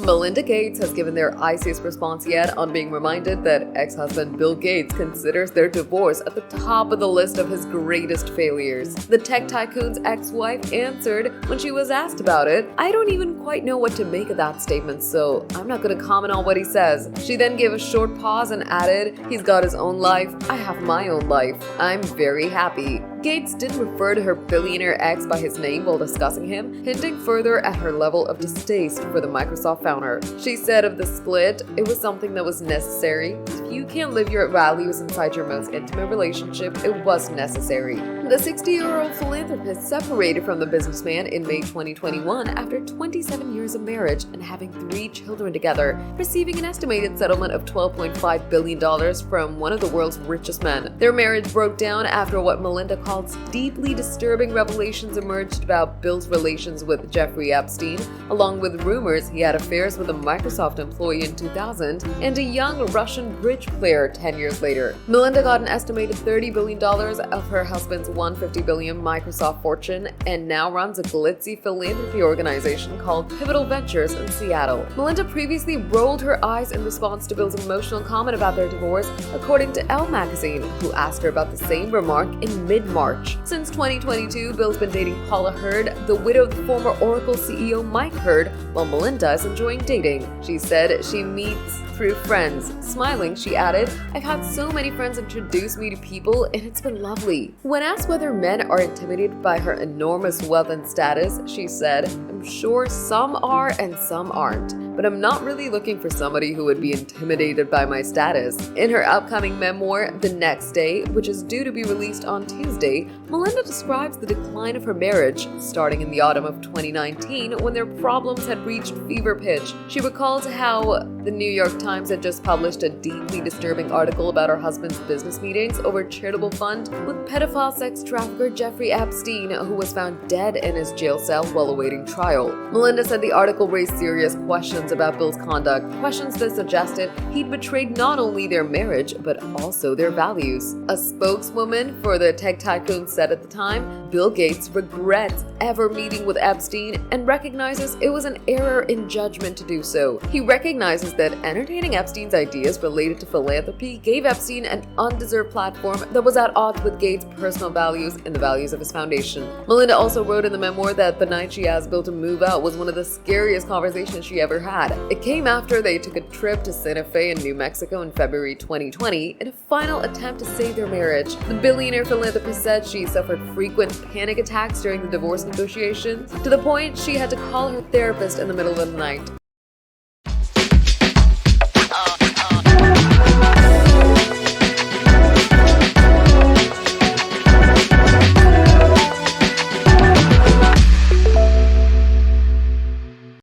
Melinda Gates has given their iciest response yet on being reminded that ex-husband Bill Gates considers their divorce at the top of the list of his greatest failures. The tech tycoon's ex-wife answered when she was asked about it, "I don't even quite know what to make of that statement, so I'm not going to comment on what he says." She then gave a short pause and added, "He's got his own life, I have my own life. I'm very happy." Gates didn't refer to her billionaire ex by his name while discussing him, hinting further at her level of distaste for the Microsoft founder. She said of the split, "It was something that was necessary. If you can't live your values inside your most intimate relationship, it was necessary." The 60-year-old philanthropist separated from the businessman in May 2021 after 27 years of marriage and having 3 children together, receiving an estimated settlement of $12.5 billion from one of the world's richest men. Their marriage broke down after what Melinda calls deeply disturbing revelations emerged about Bill's relations with Jeffrey Epstein, along with rumors he had affairs with a Microsoft employee in 2000 and a young Russian bridge player 10 years later. Melinda got an estimated $30 billion of her husband's $150 billion Microsoft fortune and now runs a glitzy philanthropy organization called Pivotal Ventures in Seattle. Melinda previously rolled her eyes in response to Bill's emotional comment about their divorce, according to Elle magazine, who asked her about the same remark in mid-March. Since 2022, Bill's been dating Paula Hurd, the widow of the former Oracle CEO Mike Hurd, while Melinda is enjoying dating. She said she meets through friends. Smiling, she added, "I've had so many friends introduce me to people, and it's been lovely." When asked whether men are intimidated by her enormous wealth and status, she said, "I'm sure some are and some aren't, but I'm not really looking for somebody who would be intimidated by my status." In her upcoming memoir, The Next Day, which is due to be released on Tuesday, Melinda describes the decline of her marriage, starting in the autumn of 2019 when their problems had reached fever pitch. She recalls how the New York Times had just published a deeply disturbing article about her husband's business meetings over a charitable fund with pedophile sex trafficker Jeffrey Epstein, who was found dead in his jail cell while awaiting trial. Melinda said the article raised serious questions about Bill's conduct, questions that suggested he'd betrayed not only their marriage, but also their values. A spokeswoman for the tech tycoon said at the time, Bill Gates regrets ever meeting with Epstein and recognizes it was an error in judgment to do so. He recognizes that entertaining Epstein's ideas related to philanthropy gave Epstein an undeserved platform that was at odds with Gates' personal values and the values of his foundation. Melinda also wrote in the memoir that the night she asked Bill to move out was one of the scariest conversations she ever had. It came after they took a trip to Santa Fe in New Mexico in February 2020 in a final attempt to save their marriage. The billionaire philanthropist said she suffered frequent panic attacks during the divorce negotiations, to the point she had to call her therapist in the middle of the night.